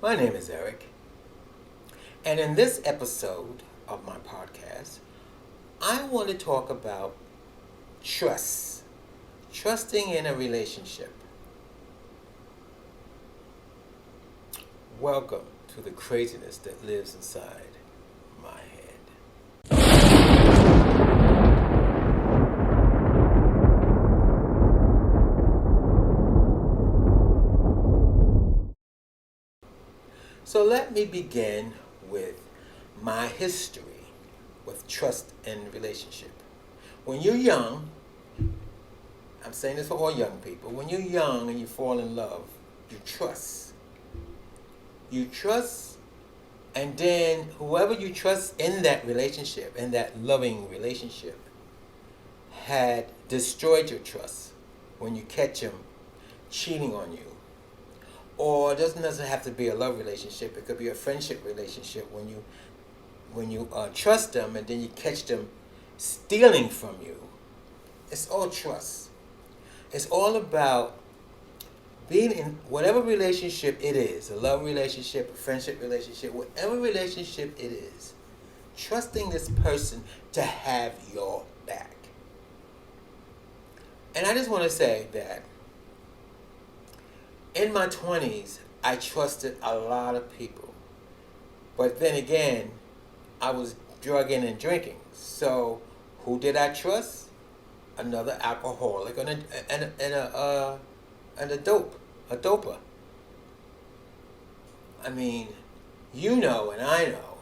My name is Eric, and in this episode of my podcast, I want to talk about trust. Trusting in a relationship. Welcome to the craziness that lives inside my head. So let me begin with my history with trust and relationship. When you're young, I'm saying this for all young people, when you're young and you fall in love, you trust. You trust, and then whoever you trust in that relationship, in that loving relationship, had destroyed your trust when you catch them cheating on you. Or it doesn't necessarily have to be a love relationship. It could be a friendship relationship when you trust them and then you catch them stealing from you. It's all trust. It's all about being in whatever relationship it is, a love relationship, a friendship relationship, whatever relationship it is, trusting this person to have your back. And I just want to say that in my 20s, I trusted a lot of people. But then again, I was drugging and drinking. So who did I trust? Another alcoholic and a doper. I mean, you know and I know,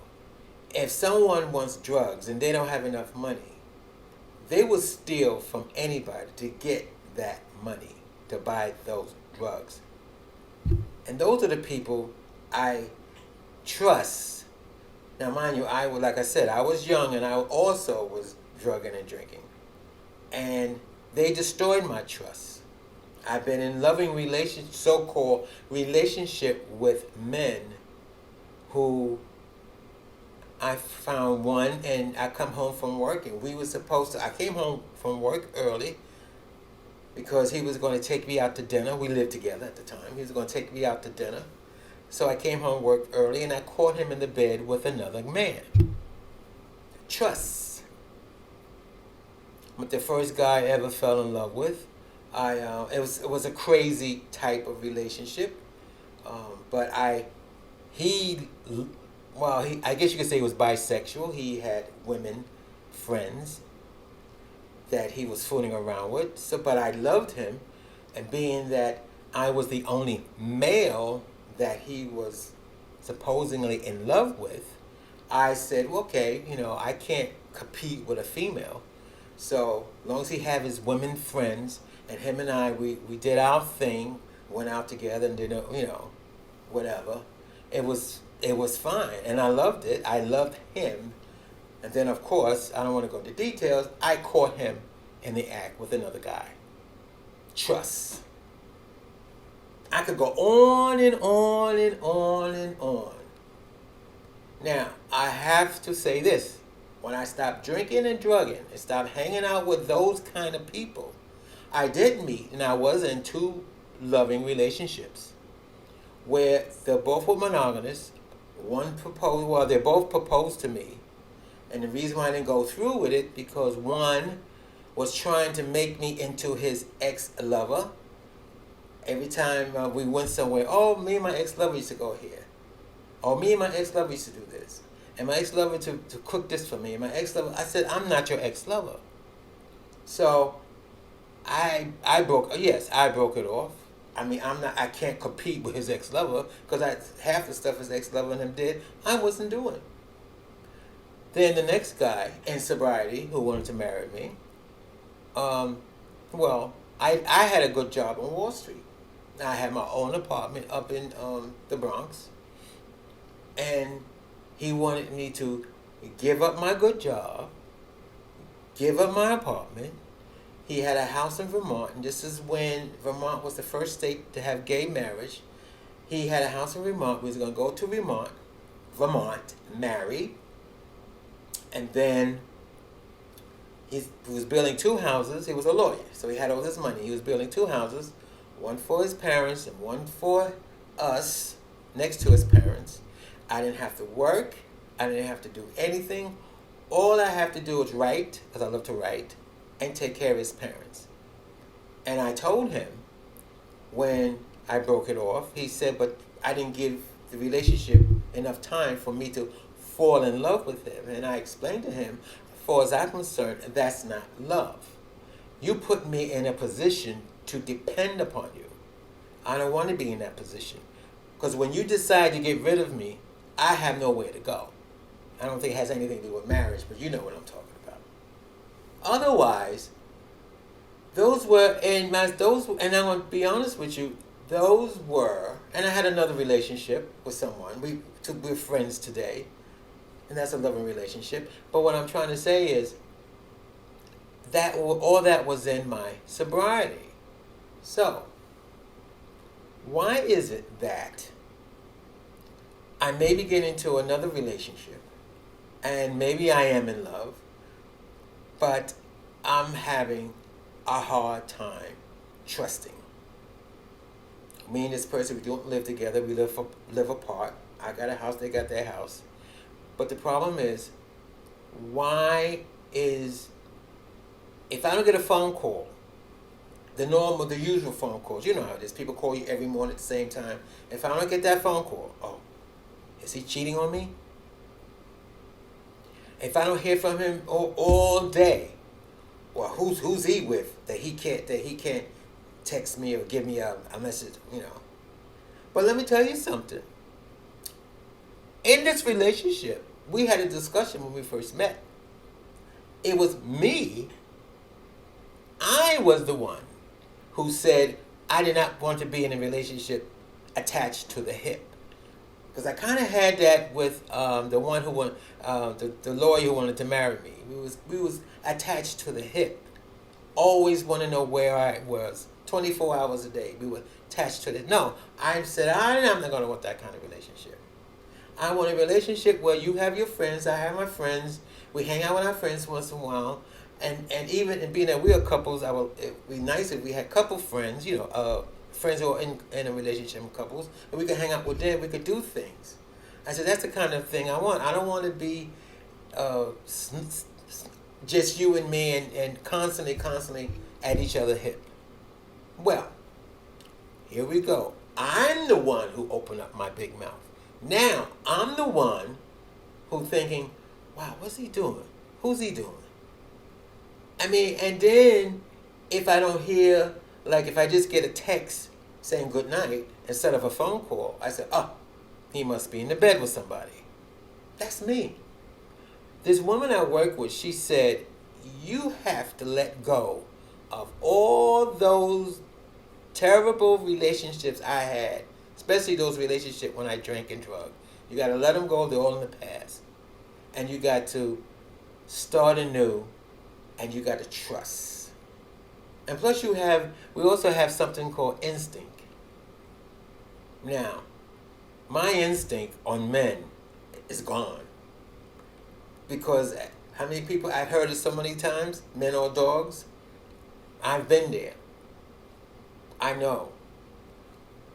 if someone wants drugs and they don't have enough money, they will steal from anybody to get that money to buy those drugs. And those are the people I trust. Now, mind you, like I said, I was young and I also was drugging and drinking. And they destroyed my trust. I've been in loving so-called relationship with men who I found one, and I come home from work, and I came home from work early because he was going to take me out to dinner. We lived together at the time. He was going to take me out to dinner. So I came home, worked early, and I caught him in the bed with another man. Trust. But the first guy I ever fell in love with, it was a crazy type of relationship. I guess you could say he was bisexual. He had women friends that he was fooling around with. But I loved him, and being that I was the only male that he was supposedly in love with, I said, well, okay, I can't compete with a female. So as long as he had his women friends, and him and I, we did our thing, went out together and did, whatever. It was fine, and I loved it. I loved him. And then, of course, I don't want to go into details, I caught him in the act with another guy. Trust. I could go on and on and on and on. Now, I have to say this. When I stopped drinking and drugging and stopped hanging out with those kind of people, I did meet, and I was in 2 loving relationships where they both were monogamous. They both proposed to me. And the reason why I didn't go through with it, because one was trying to make me into his ex-lover. Every time we went somewhere, oh, me and my ex-lover used to go here. Oh, me and my ex-lover used to do this. And my ex-lover to cook this for me. And my ex-lover, I said, I'm not your ex-lover. So I broke it off. I mean, I can't compete with his ex-lover because half the stuff his ex-lover and him did, I wasn't doing. Then the next guy in sobriety who wanted to marry me, I had a good job on Wall Street. I had my own apartment up in the Bronx, and he wanted me to give up my good job, give up my apartment. He had a house in Vermont, and this is when Vermont was the first state to have gay marriage. He had a house in Vermont. We was going to go to Vermont, marry, and then he was building 2 houses. He was a lawyer, so he had all this money. He was building 2 houses, one for his parents and one for us. next to his parents. I didn't have to work. I didn't have to do anything. All I have to do is write, because I love to write, and take care of his parents. And I told him when I broke it off, he said, but I didn't give the relationship enough time for me to fall in love with him. And I explained to him, as far as I'm concerned, that's not love. You put me in a position to depend upon you. I don't want to be in that position. Because when you decide to get rid of me, I have nowhere to go. I don't think it has anything to do with marriage, but you know what I'm talking about. Otherwise, those were, and I'm going to be honest with you, those were, and I had another relationship with someone. We're friends today, and that's a loving relationship. But what I'm trying to say is that all that was in my sobriety. So, why is it that I maybe get into another relationship, and maybe I am in love, but I'm having a hard time trusting? Me and this person, we don't live together. We live apart. I got a house, they got their house. But the problem is, if I don't get a phone call, the usual phone calls, you know how it is. People call you every morning at the same time. If I don't get that phone call, oh, is he cheating on me? If I don't hear from him all day, well, who's he with that he can't text me or give me a message, you know? But let me tell you something. In this relationship, we had a discussion when we first met. It was me. I was the one who said I did not want to be in a relationship attached to the hip. Because I kind of had that with the one who wanted, the lawyer who wanted to marry me. We was attached to the hip. Always want to know where I was. 24 hours a day. We were attached to the. No, I said I'm not going to want that kind of relationship. I want a relationship where you have your friends, I have my friends. We hang out with our friends once in a while. And even in being that we are couples, it'd be nice if we had couple friends, you know, friends who are in a relationship with couples, and we could hang out with them, we could do things. I said, that's the kind of thing I want. I don't want to be just you and me and constantly at each other's hip. Well, here we go. I'm the one who opened up my big mouth. Now, I'm the one who thinking, wow, what's he doing? Who's he doing? I mean, and then if I don't hear, like if I just get a text saying good night instead of a phone call, I say, oh, he must be in the bed with somebody. That's me. This woman I work with, she said, you have to let go of all those terrible relationships I had, especially those relationships when I drank and drug. You got to let them go. They're all in the past. And you got to start anew, and you got to trust. And plus we also have something called instinct. Now, my instinct on men is gone. Because how many people, I've heard it so many times, men or dogs. I've been there. I know.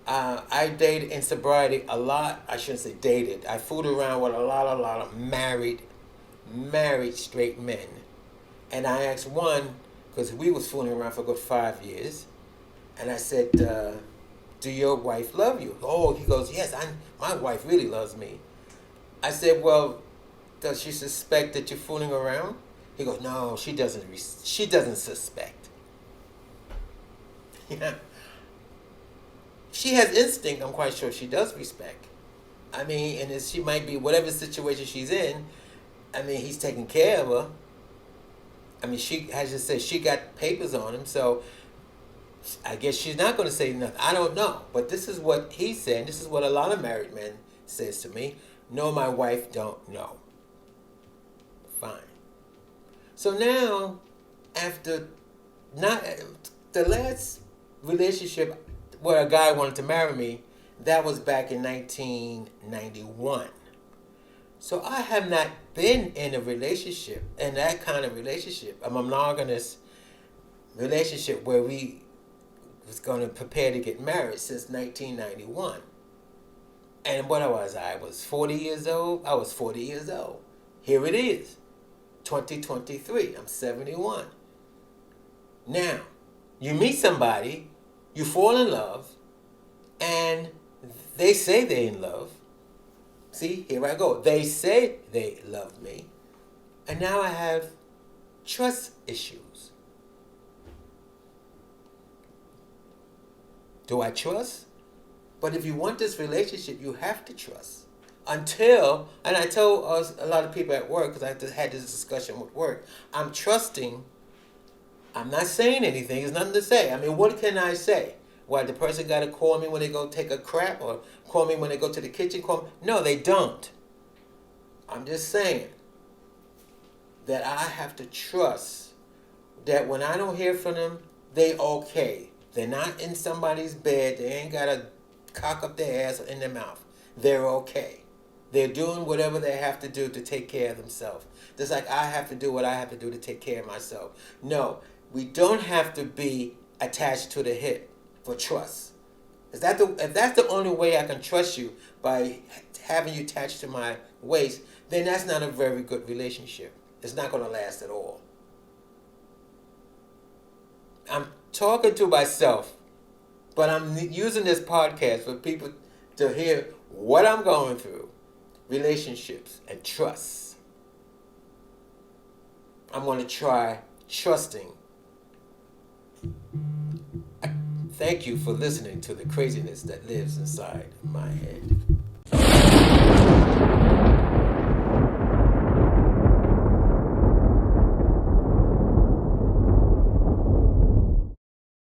I dated in sobriety a lot. I shouldn't say dated. I fooled around with a lot of married straight men. And I asked one, because we was fooling around for a good 5 years, and I said, do your wife love you? Oh, he goes, yes, my wife really loves me. I said, well, does she suspect that you're fooling around? He goes, no, she doesn't suspect. Yeah. She has instinct, I'm quite sure she does respect. I mean, and she might be, whatever situation she's in, I mean, he's taking care of her. I mean, she, as I said, she got papers on him, so I guess she's not going to say nothing. I don't know. But this is what he said. This is what a lot of married men says to me. No, my wife don't know. Fine. So now, after not the last relationship where a guy wanted to marry me, that was back in 1991. So I have not been in a relationship, in that kind of relationship, a monogamous relationship where we was going to prepare to get married since 1991. And what was I? I was 40 years old. I was 40 years old. Here it is, 2023. I'm 71. Now, you meet somebody, you fall in love, and they say they're in love. See, here I go. They say they love me. And now I have trust issues. Do I trust? But if you want this relationship, you have to trust. Until, and I told a lot of people at work, because I just had this discussion with work, I'm trusting. I'm not saying anything. There's nothing to say. I mean, what can I say? Why, the person got to call me when they go take a crap, or call me when they go to the kitchen? No, they don't. I'm just saying that I have to trust that when I don't hear from them, they okay. They're not in somebody's bed. They ain't got to cock up their ass in their mouth. They're okay. They're doing whatever they have to do to take care of themselves. Just like I have to do what I have to do to take care of myself. No, we don't have to be attached to the hip for trust. If that's the only way I can trust you, by having you attached to my waist, then that's not a very good relationship. It's not going to last at all. I'm talking to myself, but I'm using this podcast for people to hear what I'm going through. Relationships and trust. I'm going to try trusting. Thank you for listening to the craziness that lives inside my head.